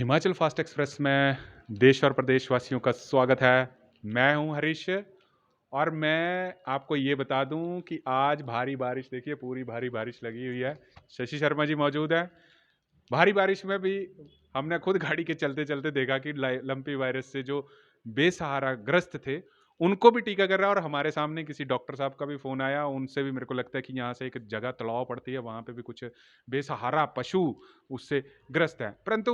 Himachal fast express में देश और प्रदेशवासियों का स्वागत है। मैं हूं हरीश और मैं आपको ये बता दूं कि आज भारी बारिश देखिए पूरी भारी बारिश लगी हुई है। शशि शर्मा जी मौजूद है। भारी बारिश में भी हमने खुद गाड़ी के चलते चलते देखा कि लंपी वायरस से जो बेसहारा ग्रस्त थे उनको भी टीका कर रहा है और हमारे सामने किसी डॉक्टर साहब का भी फोन आया, उनसे भी मेरे को लगता है कि यहाँ से एक जगह तलाव पड़ती है, वहां पे भी कुछ बेसहारा पशु उससे ग्रस्त है। परंतु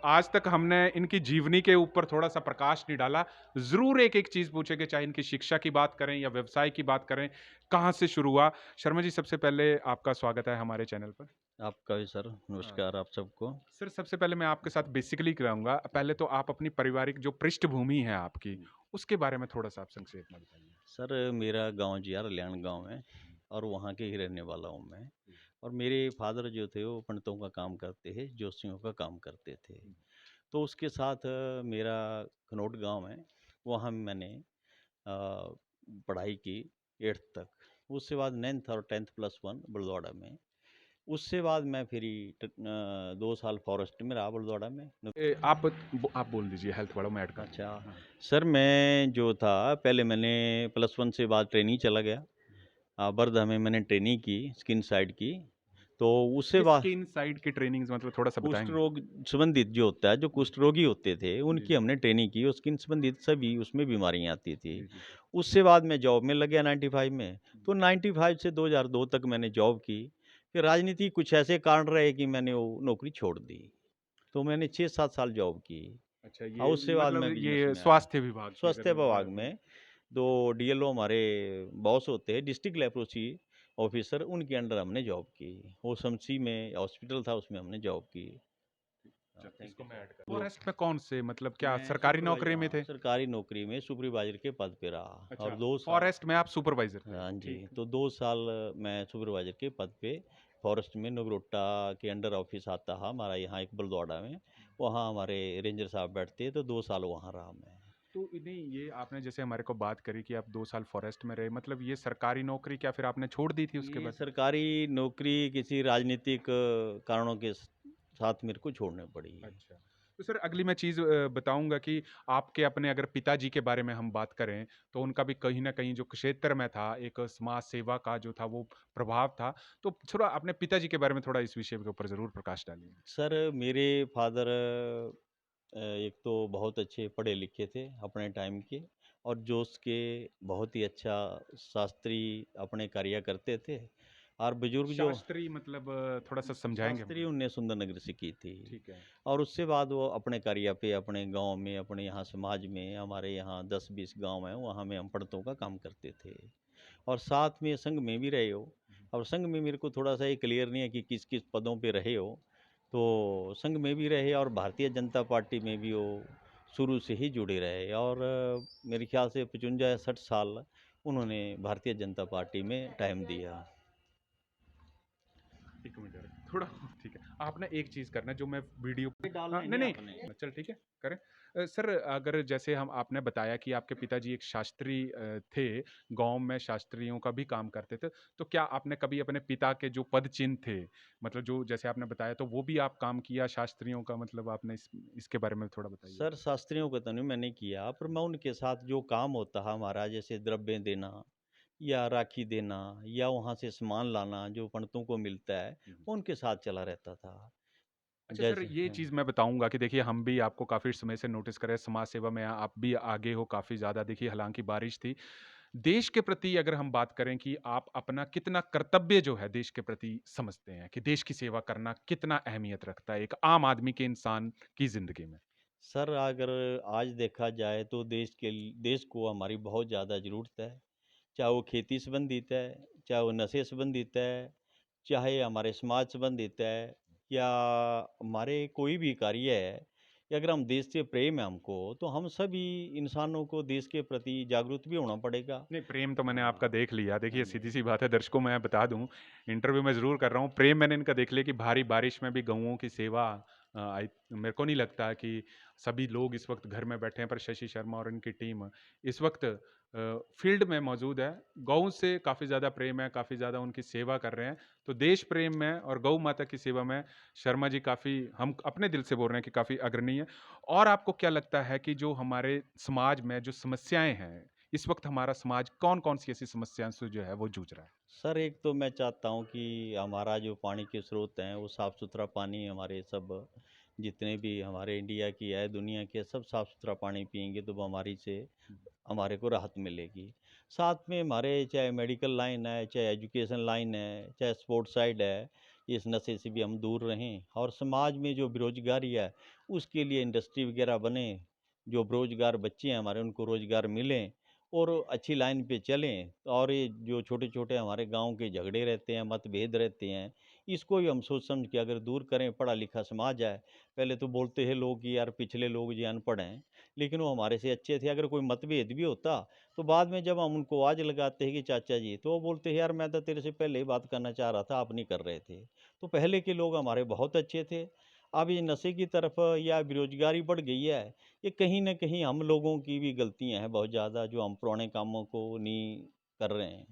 आज तक हमने इनकी जीवनी के ऊपर थोड़ा सा प्रकाश नहीं डाला। जरूर एक एक चीज पूछेंगे, चाहे इनकी शिक्षा की बात करें या व्यवसाय की बात करें, कहाँ से शुरू हुआ। शर्मा जी, सबसे पहले आपका स्वागत है हमारे चैनल पर। आपका भी सर हाँ नमस्कार आप सबको। सर, सबसे पहले मैं आपके साथ बेसिकली कराऊंगा। पहले तो आप अपनी पारिवारिक जो पृष्ठभूमि है आपकी, उसके बारे में थोड़ा सा आप संक्षेप में बताइए। सर मेरा गांव जिया रल्याण गांव है और वहाँ के ही रहने वाला हूँ मैं। और मेरे फादर जो थे वो पंडितों का काम करते थे, जोशियों का काम करते थे। तो उसके साथ मेरा खनोट गांव है, वहाँ मैंने पढ़ाई की 8th तक। उसके बाद 9th और 10th +1 बलदौड़ा में। उससे बाद मैं फिर 2 साल फॉरेस्ट में रहा बलदौड़ा में। आप बोल दीजिए, हेल्थ वालों में ऐड कर अच्छा, दूंगा। हाँ। सर मैं जो था पहले मैंने +1 से बाद ट्रेनिंग चला गया। बर्धा में मैंने ट्रेनिंग की स्किन साइड की। तो उससे ये बाद स्किन साइड की ट्रेनिंग्स मतलब थोड़ा सा कुष्ठ बताएंगे। रोग संबंधित जो होता है, जो जी कुष्ठ रोगी होते थे जी उनकी जी हमने ट्रेनिंग की और स्किन संबंधित सभी उसमें बीमारियां आती थी। जी जी सर। उससे बाद मैं जॉब में लग गया 95 में। तो 95 से 2002 तक मैंने जॉब की। फिर राजनीति कुछ ऐसे कारण रहे कि मैंने वो नौकरी छोड़ दी। तो मैंने 6-7 साल जॉब की। अच्छा, और ये उससे बाद मतलब मैं बिजनेस ये में आया। स्वास्थ्य विभाग की स्वास्थ्य अगर विभाग बात हो। में 2 डीएलओ हमारे बॉस होते हैं, डिस्ट्रिक्ट लेप्रोसी ऑफिसर, उनके अंडर हमने जॉब की। वो शमसी में हॉस्पिटल था, उसमें हमने जॉब की। अच्छा, थैंक इसको यू मैं सर। ऐड कर फॉरेस्ट में कौन से, मतलब क्या मैं सरकारी सुपरवाइजर, नौकरी में हाँ, थे? सरकारी नौकरी में सुपरवाइजर के पद पे रहा अच्छा, और 2 साल। फॉरेस्ट में आप सुपरवाइजर थे। हाँ जी, ठीक। तो 2 साल मैं सुपरवाइजर के पद पे फॉरेस्ट में नगरोटा के अंडर ऑफिस आता है हमारा यहाँ एक बलदौड़ा में। वहाँ हमारे रेंजर साहब बैठते, तो 2 साल वहाँ रहा मैं। तो नहीं, ये आपने जैसे हमारे को बात करी कि आप 2 साल फॉरेस्ट में रहे, मतलब ये सरकारी नौकरी क्या फिर आपने छोड़ दी थी उसके ये बाद? सरकारी नौकरी किसी राजनीतिक कारणों के साथ मेरे को छोड़नी पड़ी। अच्छा। तो सर, अगली मैं चीज़ बताऊँगा कि आपके अपने अगर पिताजी के बारे में हम बात करें, तो उनका भी कहीं न कहीं जो क्षेत्र में था, एक समाज सेवा का जो था वो प्रभाव था। तो थोड़ा अपने पिताजी के बारे में थोड़ा इस विषय के ऊपर ज़रूर प्रकाश डालिए। सर मेरे फादर एक तो बहुत अच्छे पढ़े लिखे थे अपने टाइम के, और जोश के बहुत ही अच्छा शास्त्री अपने कार्य करते थे। और बुजुर्ग जो शास्त्री मतलब थोड़ा-सा समझाएँगे शास्त्री हमारे? उनने सुंदरनगर से की थी। ठीक है। और उससे बाद वो अपने कार्य पे अपने गांव में, अपने यहाँ समाज में, हमारे यहाँ 10-20 गांव हैं, वहाँ में हम पंडितों का काम करते थे। और साथ में संघ में भी रहे हो। और संघ में मेरे को थोड़ा सा ये क्लियर नहीं है कि किस किस पदों पे रहे हो। तो संघ में भी रहे और भारतीय जनता पार्टी में भी वो शुरू से ही जुड़े रहे। और मेरे ख्याल से 55 या 60 साल उन्होंने भारतीय जनता पार्टी में टाइम दिया। 1 मिनट यार, थोड़ा ठीक है। आपने एक चीज़ करना है जो मैं वीडियो। हाँ, डालने नहीं, नहीं नहीं, आपने। चल ठीक है, करें। सर, अगर जैसे हम आपने बताया कि आपके पिताजी एक शास्त्री थे, गाँव में शास्त्रियों का भी काम करते थे, तो क्या आपने कभी अपने पिता के जो पद चिन्ह थे, मतलब जो जैसे आपने बताया, तो वो भी आप काम किया शास्त्रियों का, मतलब आपने इसके बारे में थोड़ा बताइए? सर शास्त्रियों का तो नहीं मैंने किया, पर मैं उनके साथ जो काम होता है हमारा, जैसे द्रव्य देना या राखी देना या वहाँ से सामान लाना जो पंडितों को मिलता है, हुँ, हुँ। उनके साथ चला रहता था। अच्छा सर, जैसे ये चीज़ मैं बताऊँगा कि देखिए हम भी आपको काफ़ी समय से नोटिस कर रहे हैं, समाज सेवा में आप भी आगे हो काफ़ी ज़्यादा। देखिए हालाँकि बारिश थी। देश के प्रति अगर हम बात करें कि आप अपना कितना कर्तव्य जो है देश के प्रति समझते हैं, कि देश की सेवा करना कितना अहमियत रखता है एक आम आदमी के इंसान की ज़िंदगी में? सर अगर आज देखा जाए तो देश को हमारी बहुत ज़्यादा ज़रूरत है। चाहे वो खेती संबंधित है, चाहे वो नशे संबंधित है, चाहे हमारे समाज संबंधित है, या हमारे कोई भी कार्य है, या अगर हम देश से प्रेम है हमको, तो हम सभी इंसानों को देश के प्रति जागरूक भी होना पड़ेगा। नहीं, प्रेम तो मैंने आपका हाँ, देख लिया। हाँ देखिए जी। सीधी-सी बात है, दर्शकों मैं बता दूँ, इंटरव्यू मैं ज़रूर कर रहा हूँ। प्रेम मैंने इनका देख लिया कि भारी बारिश में भी गऊओं की सेवा, मेरे को नहीं लगता कि सभी लोग इस वक्त घर में बैठे हैं, पर शशि शर्मा और इनकी टीम इस वक्त फील्ड में मौजूद है। गऊ से काफ़ी ज़्यादा प्रेम है, काफ़ी ज़्यादा उनकी सेवा कर रहे हैं। तो देश प्रेम में और गऊ माता की सेवा में शर्मा जी काफ़ी, हम अपने दिल से बोल रहे हैं कि काफ़ी अग्रणी है। और आपको क्या लगता है कि जो हमारे समाज में जो समस्याएं हैं, इस वक्त हमारा समाज कौन-कौन सी ऐसी समस्याओं से जो है वो जूझ रहा है? सर एक तो मैं चाहता हूँ कि हमारा जो पानी के स्रोत हैं वो साफ़ सुथरा पानी, हमारे सब जितने भी हमारे इंडिया की है, दुनिया की है, सब साफ़ सुथरा पानी पिएंगे तो बीमारी से हमारे को राहत मिलेगी। साथ में हमारे चाहे मेडिकल लाइन है, चाहे एजुकेशन लाइन है, चाहे स्पोर्ट्स साइड है, इस नशे से भी हम दूर रहें। और समाज में जो बेरोजगारी है उसके लिए इंडस्ट्री वगैरह बने, जो बेरोजगार बच्चे हैं हमारे उनको रोजगार मिलें और अच्छी लाइन पे चलें। और ये जो छोटे छोटे हमारे गांव के झगड़े रहते हैं, मतभेद रहते हैं, इसको भी हम सोच समझ के अगर दूर करें। पढ़ा लिखा समाज है, पहले तो बोलते हैं लोग कि यार पिछले लोग ये अनपढ़ हैं, लेकिन वो हमारे से अच्छे थे। अगर कोई मतभेद भी होता तो बाद में जब हम उनको आवाज़ लगाते हैं कि चाचा जी, तो वो बोलते हैं यार मैं तो तेरे से पहले ही बात करना चाह रहा था, आप नहीं कर रहे थे। तो पहले के लोग हमारे बहुत अच्छे थे। अब ये नशे की तरफ या बेरोजगारी बढ़ गई है, ये कहीं न कहीं हम लोगों की भी गलतियाँ हैं बहुत ज़्यादा, जो हम पुराने कामों को नहीं कर रहे हैं।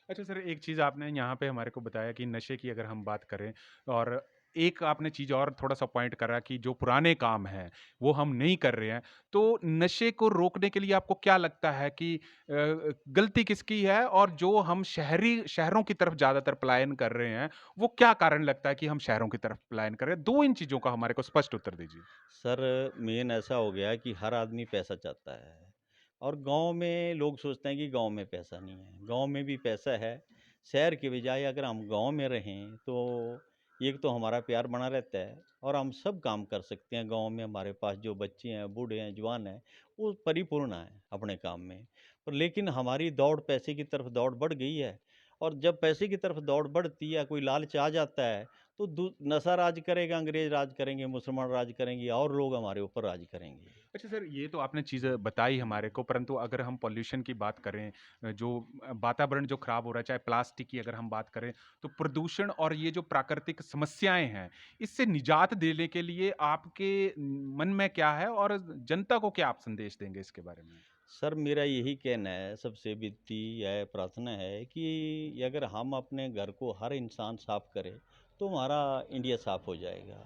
अच्छा सर, एक चीज़ आपने यहाँ पे हमारे को बताया कि नशे की अगर हम बात करें, और एक आपने चीज़ और थोड़ा-सा पॉइंट करा कि जो पुराने काम हैं, वो हम नहीं कर रहे हैं। तो नशे को रोकने के लिए आपको क्या लगता है कि गलती किसकी है? और जो हम शहरों की तरफ ज़्यादातर पलायन कर रहे हैं, वो क्या कारण लगता है कि हम शहरों की तरफ पलायन कर रहे हैं? 2 इन चीज़ों का हमारे को स्पष्ट उत्तर दीजिए। सर मेन ऐसा हो गया है कि हर आदमी पैसा चाहता है और गांव में लोग सोचते हैं कि गांव में पैसा नहीं है। गांव में भी पैसा है। शहर के बजाय अगर हम गांव में रहें तो एक तो हमारा प्यार बना रहता है और हम सब काम कर सकते हैं। गांव में हमारे पास जो बच्चे हैं, बूढ़े हैं, जवान हैं, वो परिपूर्ण है अपने काम में। पर लेकिन हमारी दौड़ पैसे की तरफ दौड़ बढ़ गई है। और जब पैसे की तरफ दौड़ बढ़ती है, कोई लालच आ जाता है, तो नशा राज करेगा, अंग्रेज राज करेंगे, मुसलमान राज करेंगे और लोग हमारे ऊपर राज करेंगे। अच्छा सर, ये तो आपने चीज़ बताई हमारे को, परंतु अगर हम पॉल्यूशन की बात करें, जो वातावरण जो खराब हो रहा है, चाहे प्लास्टिक की अगर हम बात करें, तो प्रदूषण और ये जो प्राकृतिक समस्याएं हैं, इससे निजात देने के लिए आपके मन में क्या है, और जनता को क्या आप संदेश देंगे इसके बारे में? सर मेरा यही कहना है, सबसे विनती है, प्रार्थना है कि अगर हम अपने घर को हर इंसान साफ करे तो हमारा इंडिया साफ हो जाएगा।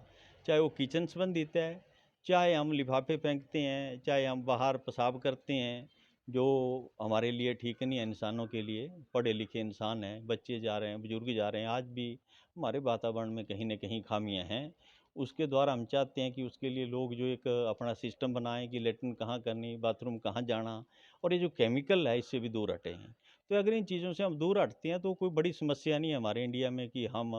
चाहे वो किचन संबंधित है, चाहे हम लिफाफे फेंकते हैं, चाहे हम बाहर पेशाब करते हैं, जो हमारे लिए ठीक नहीं है। इंसानों के लिए पढ़े लिखे इंसान हैं, बच्चे जा रहे हैं, बुजुर्ग जा रहे हैं, आज भी हमारे वातावरण में कहीं ना कहीं खामियां हैं। उसके द्वारा हम चाहते हैं कि उसके लिए लोग जो एक अपना सिस्टम बनाएं कि लेटरिन कहाँ करनी, बाथरूम कहाँ जाना, और ये जो केमिकल है इससे भी दूर हटे हैं। तो अगर इन चीज़ों से हम दूर हटते हैं तो कोई बड़ी समस्या नहीं है हमारे इंडिया में कि हम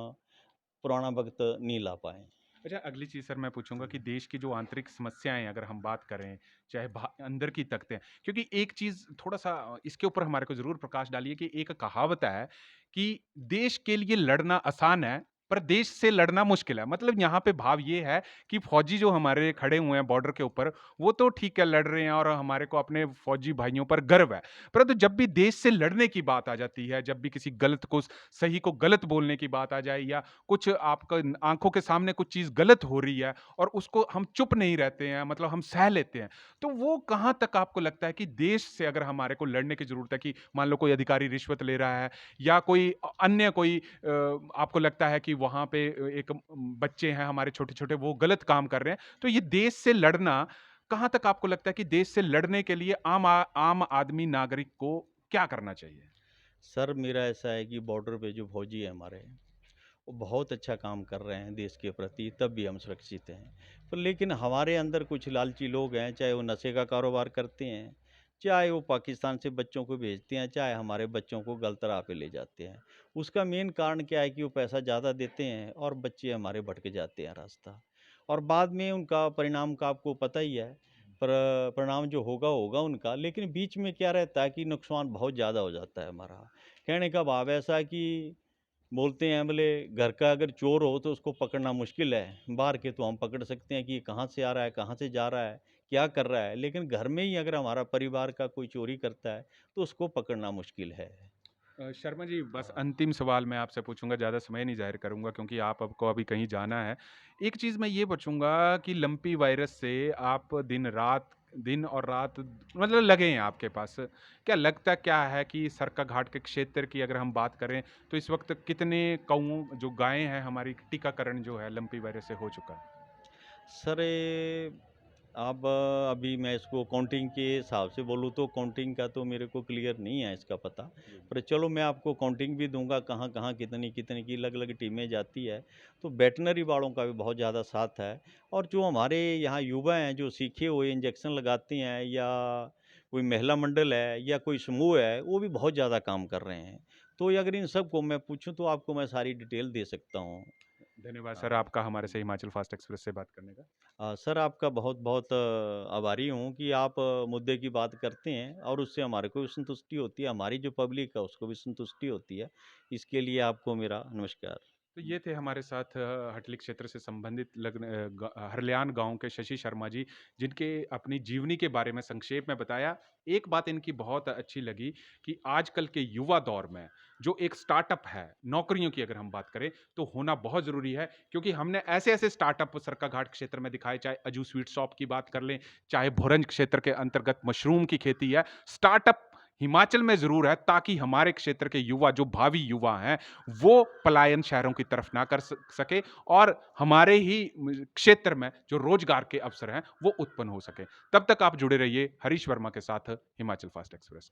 पुराना वक्त नहीं ला पाएँ। अच्छा, अगली चीज़ सर मैं पूछूँगा कि देश की जो आंतरिक समस्याएँ अगर हम बात करें, चाहे बा अंदर की तकते हैं, क्योंकि एक चीज़ थोड़ा-सा इसके ऊपर हमारे को ज़रूर प्रकाश डालिए कि एक कहावत है कि देश के लिए लड़ना आसान है, पर देश से लड़ना मुश्किल है। मतलब यहाँ पे भाव ये है कि फौजी जो हमारे खड़े हुए हैं बॉर्डर के ऊपर, वो तो ठीक है लड़ रहे हैं और हमारे को अपने फौजी भाइयों पर गर्व है। परंतु जब भी देश से लड़ने की बात आ जाती है, जब भी किसी गलत को सही को गलत बोलने की बात आ जाए, या कुछ आपका आंखों के सामने कुछ चीज़ गलत हो रही है और उसको हम चुप नहीं रहते हैं, मतलब हम सह लेते हैं। तो वो कहाँ तक आपको लगता है कि देश से अगर हमारे को लड़ने की ज़रूरत है, कि मान लो कोई अधिकारी रिश्वत ले रहा है, या कोई अन्य कोई आपको लगता है कि वहाँ पे एक बच्चे हैं हमारे छोटे-छोटे, वो गलत काम कर रहे हैं। तो ये देश से लड़ना, कहाँ तक आपको लगता है कि देश से लड़ने के लिए आम आदमी नागरिक को क्या करना चाहिए? सर मेरा ऐसा है कि बॉर्डर पे जो फौजी है हमारे, वो बहुत अच्छा काम कर रहे हैं देश के प्रति, तब भी हम सुरक्षित हैं। पर लेकिन हमारे अंदर कुछ लालची लोग हैं, चाहे वो नशे का कारोबार करते हैं, चाहे वो पाकिस्तान से बच्चों को भेजते हैं, चाहे हमारे बच्चों को गलत राह पे ले जाते हैं। उसका मेन कारण क्या है कि वो पैसा ज़्यादा देते हैं और बच्चे हमारे भटक जाते हैं रास्ता। और बाद में उनका परिणाम का आपको पता ही है। पर परिणाम जो होगा होगा उनका, लेकिन बीच में क्या रहता है कि नुकसान बहुत ज़्यादा हो जाता है हमारा। कहने का भाव ऐसा है कि बोलते हैं बोले घर का अगर चोर हो तो उसको पकड़ना मुश्किल है, बाहर के तो हम पकड़ सकते हैं कि ये कहाँ से आ रहा है, कहाँ से जा रहा है, क्या कर रहा है। लेकिन घर में ही अगर हमारा परिवार का कोई चोरी करता है तो उसको पकड़ना मुश्किल है। शर्मा जी, बस हाँ। अंतिम सवाल मैं आपसे पूछूँगा, ज़्यादा समय नहीं ज़ाहिर करूँगा क्योंकि आपको अभी कहीं जाना है। एक चीज़ मैं ये पूछूँगा कि लंपी वायरस से आप दिन और रात मतलब लगे हैं आपके पास। क्या लगता क्या है कि सरकाघाट के क्षेत्र की अगर हम बात करें, तो इस वक़्त कितने जो गायें हैं हमारी, टीकाकरण जो है लंपी वायरस से हो चुका है? सर अब अभी मैं इसको काउंटिंग के हिसाब से बोलूँ तो काउंटिंग का तो मेरे को क्लियर नहीं है इसका पता। जी, जी। पर चलो मैं आपको काउंटिंग भी दूँगा कहाँ-कहाँ कितनी-कितनी की अलग-अलग टीमें जाती है। तो वेटरनरी वालों का भी बहुत ज़्यादा साथ है और जो हमारे यहाँ युवा हैं जो सीखे हुए इंजेक्शन लगाते हैं या कोई महिला मंडल है या कोई समूह है, वो भी बहुत ज़्यादा काम कर रहे हैं। तो ये अगर इन सबको मैं पूछूँ तो आपको मैं सारी डिटेल दे सकता हूँ। धन्यवाद सर हाँ। आपका हमारे हुँ। से हिमाचल फास्ट एक्सप्रेस से बात करने का। सर आपका बहुत-बहुत आभारी हूँ कि आप मुद्दे की बात करते हैं और उससे हमारे को भी संतुष्टि होती है, हमारी जो पब्लिक है उसको भी संतुष्टि होती है। इसके लिए आपको मेरा नमस्कार। तो ये थे हमारे साथ हटली क्षेत्र से संबंधित हरल्यान गांव के शशि शर्मा जी, जिनके अपनी जीवनी के बारे में संक्षेप में बताया। एक बात इनकी बहुत अच्छी लगी कि आजकल के युवा दौर में जो एक स्टार्टअप है, नौकरियों की अगर हम बात करें, तो होना बहुत ज़रूरी है क्योंकि हमने ऐसे-ऐसे स्टार्टअप सरकाघाट क्षेत्र में दिखाए, चाहे अजू स्वीट शॉप की बात कर लें, चाहे भोरंज क्षेत्र के अंतर्गत मशरूम की खेती है। स्टार्टअप हिमाचल में ज़रूर है ताकि हमारे क्षेत्र के युवा, जो भावी युवा हैं, वो पलायन शहरों की तरफ ना कर सके और हमारे ही क्षेत्र में जो रोजगार के अवसर हैं वो उत्पन्न हो सके। तब तक आप जुड़े रहिए हरीश वर्मा के साथ हिमाचल फास्ट एक्सप्रेस के।